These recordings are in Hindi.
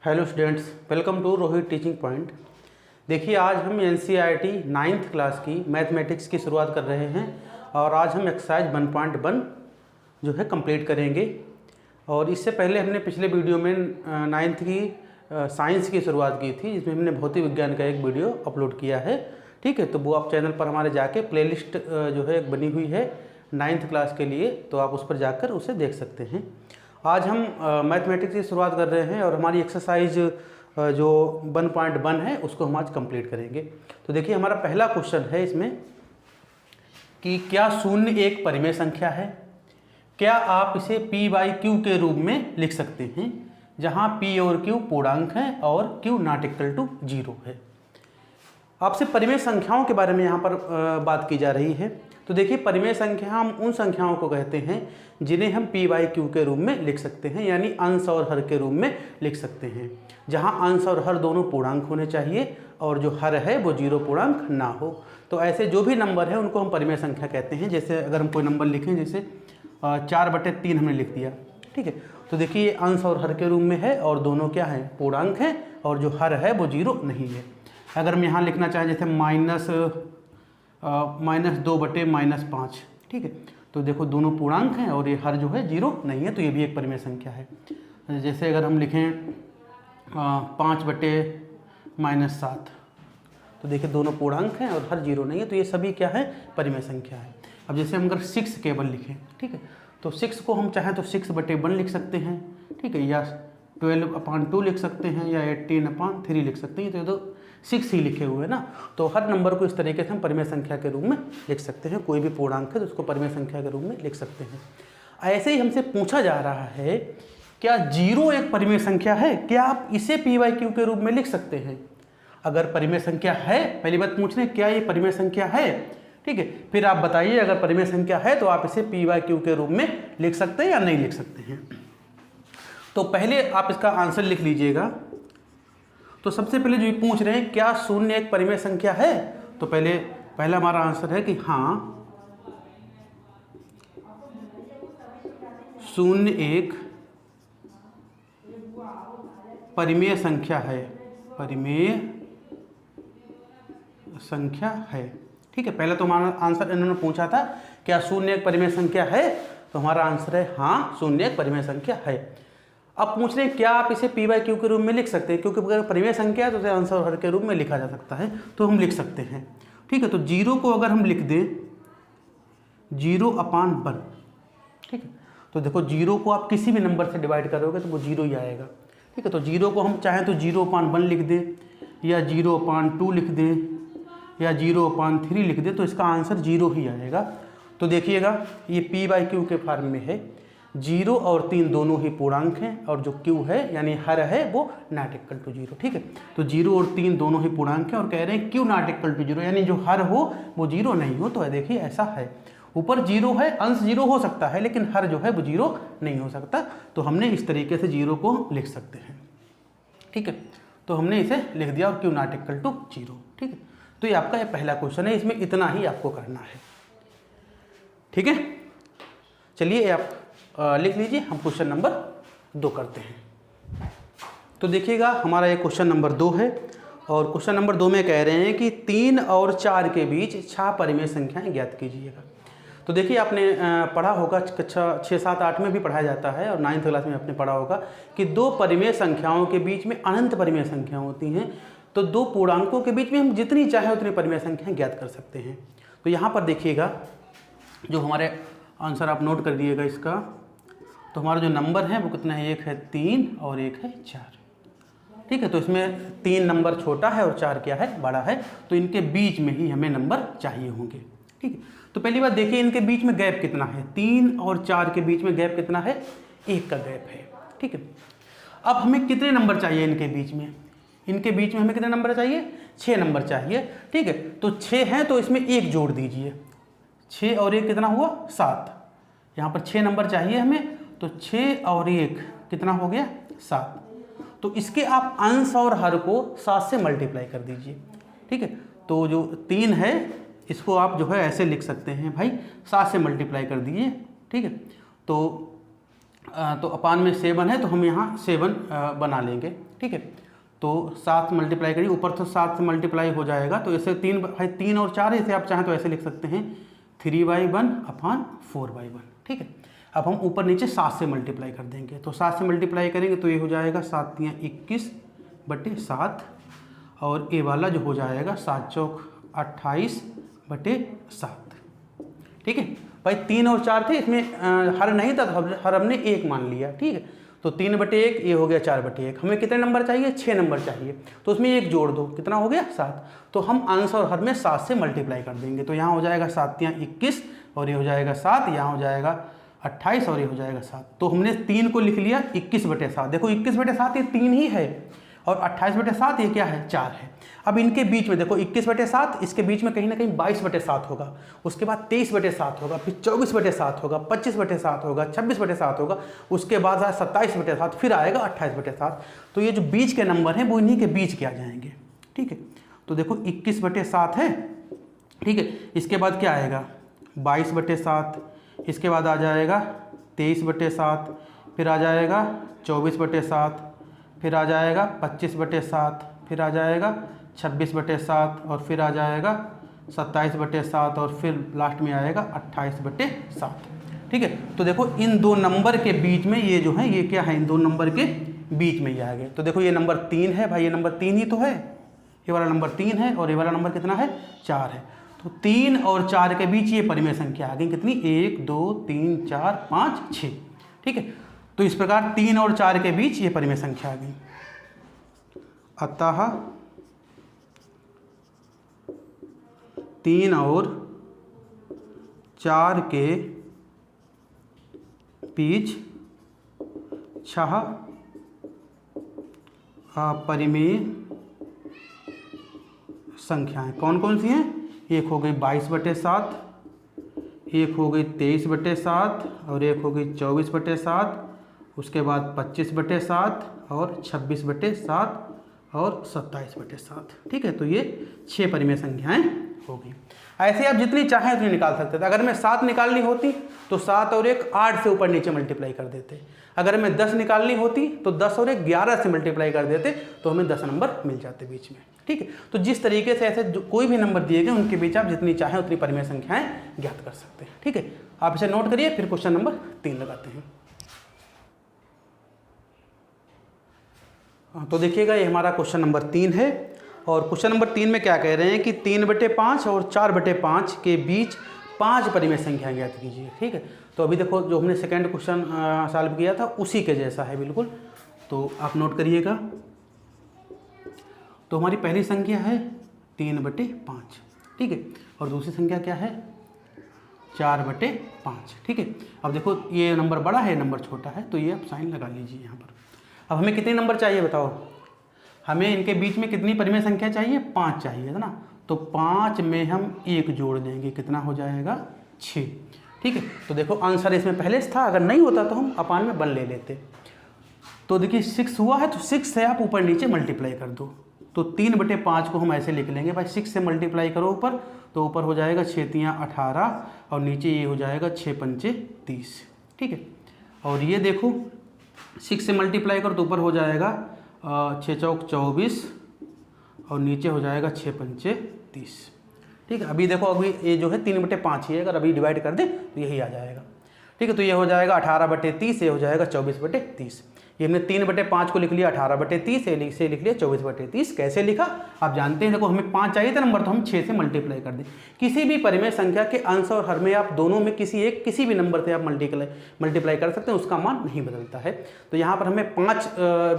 Hello students, welcome to Rohit teaching point. देखिए, आज हम एनसीईआरटी 9th क्लास की मैथमेटिक्स की शुरुआत कर रहे हैं और आज हम एक्सरसाइज 1.1 जो है कंप्लीट करेंगे। और इससे पहले हमने पिछले वीडियो में 9th की साइंस की शुरुआत की थी, जिसमें हमने भौतिक विज्ञान का एक वीडियो अपलोड किया है। ठीक है, तो वो आप चैनल पर हमारे जाके प्लेलिस्ट जो है बनी हुई है 9th क्लास के लिए, तो आप उस पर जाकर उसे देख सकते हैं। आज हम मैथमेटिक्स की शुरुआत कर रहे हैं और हमारी एक्सरसाइज जो 1.1 है उसको हम आज कंप्लीट करेंगे। तो देखिए, हमारा पहला क्वेश्चन है इसमें कि क्या शून्य एक परिमेय संख्या है? क्या आप इसे p बाई क्यू के रूप में लिख सकते हैं, जहां p और q पूर्णांक हैं और q नॉट इक्वल टू 0 है। आपसे परिमेय संख्याओं के बारे में यहाँ पर बात की जा रही है। तो देखिए, परिमेय संख्या हम उन संख्याओं को कहते हैं जिन्हें हम p बाई क्यू के रूप में लिख सकते हैं, यानी अंश और हर के रूप में लिख सकते हैं, जहां अंश और हर दोनों पूर्णांक होने चाहिए और जो हर है वो 0 पूर्णांक ना हो। तो ऐसे जो भी नंबर है उनको हम परिमेय संख्या कहते हैं। जैसे अगर हम कोई नंबर लिखें, जैसे 4/3 हमने लिख दिया, ठीक है, तो देखिए ये अंश और हर के रूप में है और दोनों क्या हैं, पूर्णांक हैं, और जो हर है वो 0 नहीं है। अगर हम यहाँ लिखना चाहें जैसे -2/-5, ठीक है, तो देखो दोनों पूर्णांक हैं और ये हर जो है 0 नहीं है, तो ये भी एक परिमेय संख्या है। जैसे अगर हम लिखें 5/-7, तो देखिए दोनों पूर्णांक हैं और हर 0 नहीं है, तो ये सभी क्या है, परिमेय संख्या है। अब जैसे हम अगर 6 केवल लिखें, ठीक है, तो 6 को हम चाहें तो 6/1 लिख सकते हैं, ठीक है, या 12/2 लिख सकते हैं, या 18/3 लिख सकते हैं। तो 6 ही लिखे हुए हैं ना, तो हर नंबर को इस तरीके से हम परिमेय संख्या के रूप में लिख सकते हैं। कोई भी पूर्णांक है तो उसको परिमेय संख्या के रूप में लिख सकते हैं। ऐसे ही हमसे पूछा जा रहा है, क्या 0 एक परिमेय संख्या है? क्या आप इसे p बाई क्यू के रूप में लिख सकते हैं? अगर परिमेय संख्या है, पहली बात पूछ रहे हैं क्या ये परिमेय संख्या है, ठीक है, फिर आप बताइए अगर परिमेय संख्या है तो आप इसे p बाई क्यू के रूप में लिख सकते हैं या नहीं लिख सकते हैं। तो पहले आप इसका आंसर लिख लीजिएगा। तो सबसे पहले जो ये पूछ रहे हैं क्या शून्य एक परिमेय संख्या है, तो पहला हमारा आंसर है कि हाँ, शून्य एक परिमेय संख्या है, परिमेय संख्या है। ठीक है, पहले तो हमारा आंसर इन्होंने पूछा था क्या शून्य एक परिमेय संख्या है, तो हमारा आंसर है हाँ, शून्य एक परिमेय संख्या है। अब पूछ रहे हैं क्या आप इसे p बाई क्यू के रूप में लिख सकते हैं, क्योंकि अगर परिमेय संख्या है तो उसे अंश और हर के रूप में लिखा जा सकता है, तो हम लिख सकते हैं। ठीक है, तो 0 को अगर हम लिख दें 0/1, ठीक है, तो देखो 0 को आप किसी भी नंबर से डिवाइड करोगे तो वो 0 ही आएगा। ठीक है, तो 0 को हम चाहें तो 0/1 लिख दें, या 0/2 लिख दें, या 0/3 लिख दें, तो इसका आंसर 0 ही आएगा। तो देखिएगा ये p बाई क्यू के फॉर्म में है, 0 और 3 दोनों ही पूर्णांक हैं और जो q है यानी हर है वो नॉट इक्वल टू 0। ठीक है, तो 0 और 3 दोनों ही पूर्णांक हैं और कह रहे हैं q नॉट इक्वल टू 0, यानी जो हर हो वो 0 नहीं हो। तो देखिए ऐसा है, ऊपर 0 है, अंश 0 हो सकता है, लेकिन हर जो है वो 0 नहीं हो सकता। तो हमने इस तरीके से 0 को लिख सकते हैं। ठीक है, तो हमने इसे लिख दिया और q नॉट इक्वल टू 0। ठीक है, तो ये आपका पहला क्वेश्चन है, इसमें इतना ही आपको करना है। ठीक है, चलिए आप लिख लीजिए, हम क्वेश्चन नंबर 2 करते हैं। तो देखिएगा हमारा ये क्वेश्चन नंबर 2 है और क्वेश्चन नंबर 2 में कह रहे हैं कि 3 और 4 के बीच 6 परिमेय संख्याएं ज्ञात कीजिएगा। तो देखिए आपने पढ़ा होगा, कक्षा 6, 7, 8 में भी पढ़ाया जाता है और 9th क्लास में आपने पढ़ा होगा कि 2 परिमेय संख्याओं के बीच में अनंत परिमेय संख्याएं होती हैं। तो 2 पूर्णांकों के बीच में हम जितनी चाहें उतनी परिमेय संख्याएं ज्ञात कर सकते हैं। तो यहाँ पर देखिएगा जो हमारे आंसर आप नोट कर दिएगा इसका, तो हमारा जो नंबर है वो कितना है, एक है 3 और एक है 4। ठीक है, तो इसमें 3 नंबर छोटा है और 4 क्या है, बड़ा है, तो इनके बीच में ही हमें नंबर चाहिए होंगे। ठीक है, तो पहली बात देखिए इनके बीच में गैप कितना है, 3 और 4 के बीच में गैप कितना है, 1 का गैप है। ठीक है, अब हमें कितने नंबर चाहिए इनके बीच में, इनके बीच में हमें कितने नंबर चाहिए, 6 नंबर चाहिए। ठीक है, तो 6 हैं तो इसमें 1 जोड़ दीजिए, 6 और 1 कितना हुआ, 7। यहाँ पर 6 नंबर चाहिए हमें, तो 6 और 1 कितना हो गया, 7। तो इसके आप अंश और हर को 7 से मल्टीप्लाई कर दीजिए। ठीक है, तो जो 3 है इसको आप जो है ऐसे लिख सकते हैं भाई, 7 से मल्टीप्लाई कर दीजिए। ठीक है, तो तो अपान में 7 है तो हम यहाँ 7 बना लेंगे, ठीक है। तो 7 मल्टीप्लाई करिए, ऊपर तो 7 से मल्टीप्लाई हो जाएगा, तो ऐसे 3 और 4 इसे आप चाहें तो ऐसे लिख सकते हैं 3/1 अपान 4/1, ठीक है। अब हम ऊपर नीचे 7 से मल्टीप्लाई कर देंगे, तो 7 से मल्टीप्लाई करेंगे तो ये हो जाएगा 7 × 21/7 और ये वाला जो हो जाएगा 7 चौक 28/7, ठीक है। भाई 3 और 4 थे, इसमें हर नहीं था तो हर हमने 1 मान लिया, ठीक है। तो 3/1 ये हो गया 4/1। हमें कितने नंबर चाहिए? 6 नंबर चाहिए, तो उसमें 1 जोड़ दो, कितना हो गया? 7। तो हम अंश और हर में 7 से मल्टीप्लाई कर देंगे, तो यहाँ हो जाएगा 7 × 21 और ये हो जाएगा 7, यहाँ हो जाएगा 28 और ये हो जाएगा 7। तो हमने 3 को लिख लिया 21/7। देखो 21/7 ये 3 ही है और 28/7 ये क्या है? 4 है। अब इनके बीच में देखो 21/7, इसके बीच में कहीं ना कहीं 22/7 होगा, उसके बाद 23/7 होगा, फिर 24/7 होगा, 25/7 होगा, 26/7 होगा, उसके बाद 27/7, फिर आएगा 28/7। तो ये जो बीच के नंबर हैं वो इन्हीं के बीच के आ जाएंगे, ठीक है। तो देखो 21/7 है, ठीक है। इसके बाद क्या आएगा? 22/7, इसके बाद आ जाएगा 23/7, फिर आ जाएगा 24/7, फिर आ जाएगा 25/7, फिर आ जाएगा 26/7 और फिर आ जाएगा 27/7 और फिर लास्ट में आएगा 28/7, ठीक है। तो देखो इन दो नंबर के बीच में ये जो है ये क्या है? इन दो नंबर के बीच में ये आ गए। तो देखो ये नंबर 3 है भाई, ये नंबर 3 ही तो है, ये वाला नंबर 3 है और ये वाला नंबर कितना है? 4 है। तो 3 और 4 के बीच ये परिमेय संख्या आ गई कितनी? 1 2 3 4 5 6, ठीक है। तो इस प्रकार 3 और 4 के बीच ये परिमेय संख्या आ गई। अतः 3 और 4 के बीच 6 अपरिमेय संख्याएं कौन कौन सी हैं? एक हो गई 22/7, एक हो गई 23/7 और एक हो गई 24/7, उसके बाद 25/7 और 26/7 और 27/7, ठीक है। तो ये 6 परिमेय संख्याएं हो गई। ऐसे आप जितनी चाहें उतनी निकाल सकते थे। अगर मैं 7 निकालनी होती तो 7 और 1 8 से ऊपर नीचे मल्टीप्लाई कर देते। अगर मैं 10 निकालनी होती तो 10 और 1 11 से मल्टीप्लाई कर देते, तो हमें 10 नंबर मिल जाते बीच में, ठीक है। तो जिस तरीके से ऐसे कोई भी नंबर दिए गए उनके बीच आप जितनी चाहें उतनी परिमेय संख्याएं ज्ञात कर सकते हैं, ठीक है। आप इसे नोट करिए, फिर क्वेश्चन नंबर 3 लगाते हैं। तो देखिएगा ये हमारा क्वेश्चन नंबर 3 है और क्वेश्चन नंबर 3 में क्या कह रहे हैं कि 3/5 और 4/5 के बीच 5 परिमेय संख्याएं ज्ञात कीजिए, ठीक है। तो अभी देखो जो हमने सेकंड क्वेश्चन सॉल्व किया था उसी के जैसा है बिल्कुल, तो आप नोट करिएगा। तो हमारी पहली संख्या है 3/5, ठीक है, और दूसरी संख्या क्या है? 4/5, ठीक है। अब देखो ये नंबर बड़ा है, नंबर छोटा है, तो ये आप साइन लगा लीजिए यहाँ पर। अब हमें कितने नंबर चाहिए बताओ? हमें इनके बीच में कितनी परिमेय संख्या चाहिए? 5 चाहिए, है ना। तो 5 में हम 1 जोड़ देंगे, कितना हो जाएगा? 6, ठीक है। तो देखो आंसर इसमें पहले से था, अगर नहीं होता तो हम अपान में 1 ले लेते। तो देखिए 6 हुआ है, तो 6 से आप ऊपर नीचे मल्टीप्लाई कर दो। तो 3/5 को हम ऐसे लिख लेंगे भाई, 6 से मल्टीप्लाई करो ऊपर, तो ऊपर हो जाएगा 6 × 18 और नीचे ये हो जाएगा 6 × 5 = 30, ठीक है। और ये देखो 6 से मल्टीप्लाई करो तो ऊपर हो जाएगा 6 चौक 24 और नीचे हो जाएगा 6 × 5 = 30, ठीक है। अभी देखो अभी ये जो है 3/5 ही है, अगर अभी डिवाइड कर दे तो यही आ जाएगा, ठीक है। तो ये हो जाएगा 18/30, ये हो जाएगा 24/30। ये हमने 3/5 को लिख लिया 18/30, इसे लिख लिया 24/30। कैसे लिखा आप जानते हैं। देखो हमें 5 चाहिए था नंबर, तो हम 6 से मल्टीप्लाई कर दें। किसी भी परिमेय संख्या के अंश और हर में आप दोनों में किसी भी नंबर से आप मल्टीप्लाई कर सकते हैं, उसका मान नहीं बदलता है। तो यहाँ पर हमें 5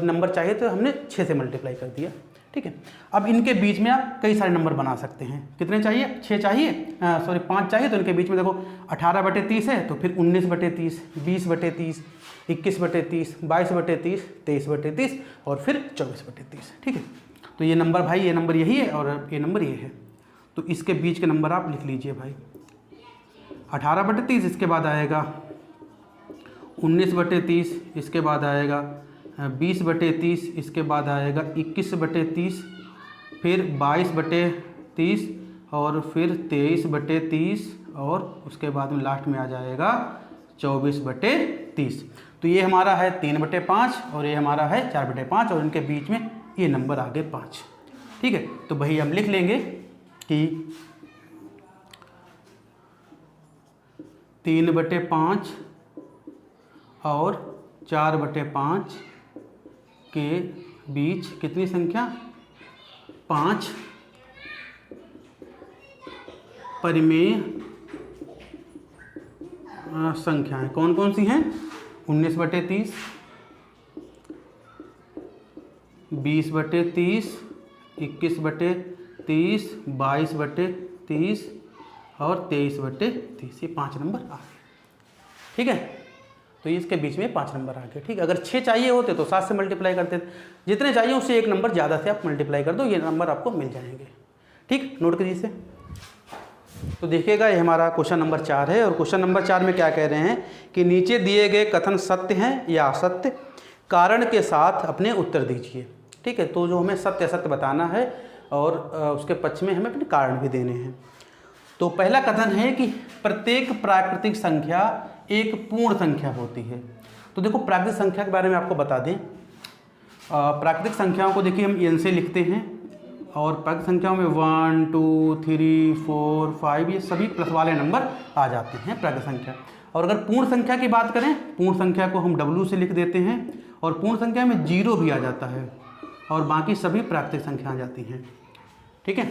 नंबर चाहिए तो हमने 6 से मल्टीप्लाई कर दिया, ठीक है। अब इनके बीच में आप कई सारे नंबर बना सकते हैं। कितने चाहिए? 6 चाहिए, 5 चाहिए। तो इनके बीच में देखो 18/30 है, तो फिर 19/30, 20/30, 21/30, 22/30, 23/30 और फिर 24/30, ठीक है। तो ये नंबर भाई, ये नंबर यही है और ये नंबर ये है। तो इसके बीच के नंबर आप लिख लीजिए भाई। 18/30, इसके बाद आएगा 19/30, इसके बाद आएगा 20/30, इसके बाद आएगा 21/30, फिर 22/30 और फिर 23/30 और उसके बाद में लास्ट में आ जाएगा 24/30। तो ये हमारा है 3/5 और ये हमारा है 4/5 और इनके बीच में ये नंबर आ गए 5। ठीक है, तो भाई हम लिख लेंगे कि 3/5 और 4/5 के बीच कितनी संख्या, 5 परिमेय संख्याएं। कौन कौन सी हैं? 19/30, 20/30, 21/30, 22/30 और 23/30। ये 5 नंबर आ गए। ठीक है, तो इसके बीच में 5 नंबर आ गए। ठीक है, अगर 6 चाहिए होते तो 7 से मल्टीप्लाई करते थे, जितने चाहिए उससे एक नंबर ज़्यादा से आप मल्टीप्लाई कर दो, ये नंबर आपको मिल जाएंगे। ठीक, नोट करिए इसे। तो देखिएगा ये हमारा क्वेश्चन नंबर 4 है और क्वेश्चन नंबर 4 में क्या कह रहे हैं कि नीचे दिए गए कथन सत्य हैं या असत्य, कारण के साथ अपने उत्तर दीजिए। ठीक है, तो जो हमें सत्य असत्य बताना है और उसके पक्ष में हमें अपने कारण भी देने हैं। तो पहला कथन है कि प्रत्येक प्राकृतिक संख्या एक पूर्ण संख्या होती है। तो देखो प्राकृतिक संख्या के बारे में आपको बता दें, प्राकृतिक संख्याओं को देखिए हम n से लिखते हैं और प्राकृतिक संख्याओं में 1 2 3 4 5 ये सभी प्लस वाले नंबर आ जाते हैं प्राकृतिक संख्या। और अगर पूर्ण संख्या की बात करें, पूर्ण संख्या को हम W से लिख देते हैं और पूर्ण संख्या में 0 भी आ जाता है और बाकी सभी प्राकृतिक संख्या आ जाती हैं। ठीक है,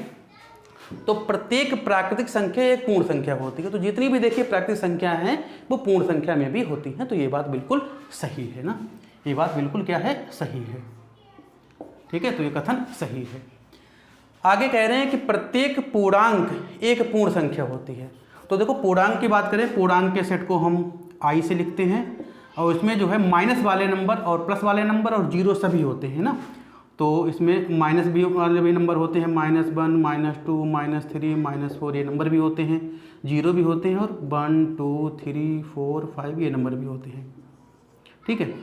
तो प्रत्येक प्राकृतिक संख्या एक पूर्ण संख्या होती है। तो जितनी भी देखिए प्राकृतिक संख्या हैं वो पूर्ण संख्या में भी होती हैं। तो ये बात बिल्कुल सही है ना, ये बात बिल्कुल क्या है, सही है। ठीक है, तो ये कथन सही है। आगे कह रहे हैं कि प्रत्येक पूर्णांक एक पूर्ण संख्या होती है। तो देखो पूर्णांक की बात करें, पूर्णांक के सेट को हम I से लिखते हैं और इसमें जो है माइनस वाले नंबर और प्लस वाले नंबर और 0 सभी होते हैं ना। तो इसमें माइनस भी वाले भी नंबर होते हैं, -1 -2 -3 -4 ये नंबर भी होते हैं, 0 भी होते हैं और 1 2 3 4 5 ये नंबर भी होते हैं। ठीक है,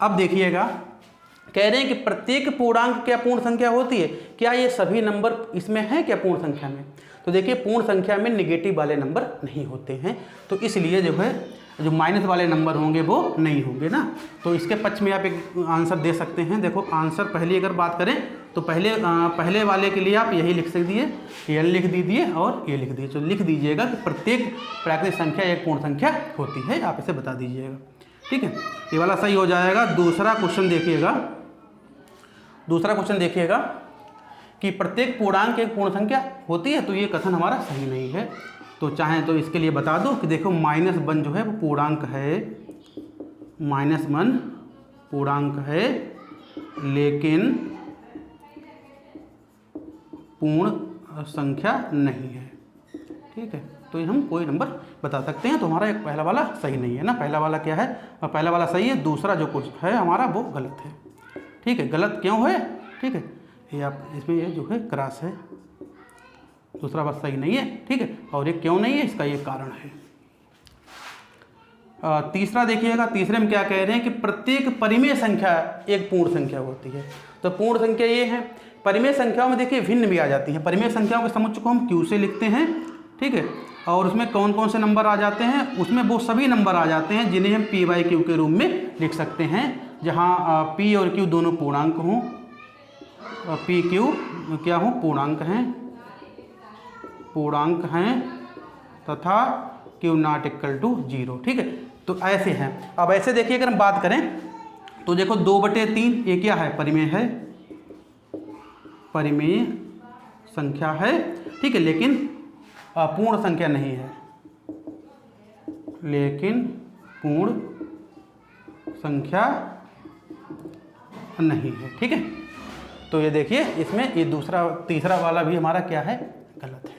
अब देखिएगा कह रहे हैं कि प्रत्येक पूर्णांक क्या पूर्ण संख्या होती है, क्या ये सभी नंबर इसमें हैं क्या पूर्ण संख्या में? तो देखिए पूर्ण संख्या में नेगेटिव वाले नंबर नहीं होते हैं, तो इसलिए जो है जो माइनस वाले नंबर होंगे वो नहीं होंगे ना। तो इसके पक्ष में आप एक आंसर दे सकते हैं। देखो आंसर पहली अगर बात करें तो पहले वाले के लिए आप यही लिख सकते, एल लिख दीजिए और ये लिख दीजिए। तो लिख दीजिएगा कि प्रत्येक प्राकृतिक संख्या एक पूर्ण संख्या होती है, आप इसे बता दीजिएगा। ठीक है, ये वाला सही हो जाएगा। दूसरा क्वेश्चन देखिएगा कि प्रत्येक पूर्णांक एक पूर्ण संख्या होती है, तो ये कथन हमारा सही नहीं है। तो चाहे तो इसके लिए बता दो कि देखो -1 जो है वो पूर्णांक है, -1 पूर्णांक है लेकिन पूर्ण संख्या नहीं है। ठीक है, तो ये हम कोई नंबर बता सकते हैं। तो हमारा एक पहला वाला सही नहीं है ना, पहला वाला क्या है, पहला वाला सही है, दूसरा जो कुछ है हमारा वो गलत है। ठीक है, गलत क्यों है? ठीक है, ये आप इसमें ये जो है क्रॉस है, दूसरा बात सही नहीं है। ठीक है, और ये क्यों नहीं है इसका ये कारण है। तीसरा देखिएगा, तीसरे में क्या कह रहे हैं कि प्रत्येक परिमेय संख्या एक पूर्ण संख्या होती है। तो पूर्ण संख्या ये है, परिमेय संख्याओं में देखिए भिन्न भी आ जाती हैं। परिमेय संख्याओं के समुच्चय को हम Q से लिखते हैं। ठीक है, और उसमें कौन कौन से नंबर आ जाते हैं, उसमें वो सभी नंबर आ जाते हैं जिन्हें हम P/Q के रूप में लिख सकते हैं, जहाँ P और Q दोनों पूर्णांक हों, PQ क्या हों, पूर्णांक हैं तथा Q ≠ 0। ठीक है, तो ऐसे हैं। अब ऐसे देखिए अगर हम बात करें तो देखो 2/3 ये क्या है, परिमेय है, परिमेय संख्या है। ठीक है, लेकिन पूर्ण संख्या नहीं है, लेकिन पूर्ण संख्या नहीं है। ठीक है, तो ये देखिए इसमें ये तीसरा वाला भी हमारा क्या है, गलत है।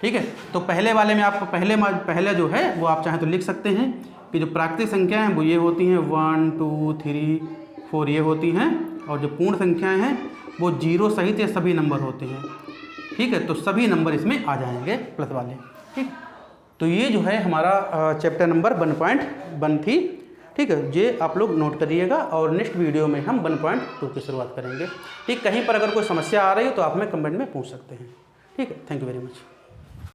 ठीक है, तो पहले वाले में आप पहले जो है वो आप चाहें तो लिख सकते हैं कि जो प्राकृतिक संख्या हैं वो ये होती हैं 1 2 3 4 ये होती हैं, और जो पूर्ण संख्याएं हैं वो 0 सहित ये सभी नंबर होते हैं। ठीक है, तो सभी नंबर इसमें आ जाएंगे प्लस वाले। ठीक, तो ये जो है हमारा चैप्टर नंबर 1.1 थी। ठीक है, ये आप लोग नोट करिएगा और नेक्स्ट वीडियो में हम 1.2 की शुरुआत करेंगे। ठीक, कहीं पर अगर कोई समस्या आ रही हो तो आप हमें कमेंट में पूछ सकते हैं। ठीक है, थैंक यू वेरी मच।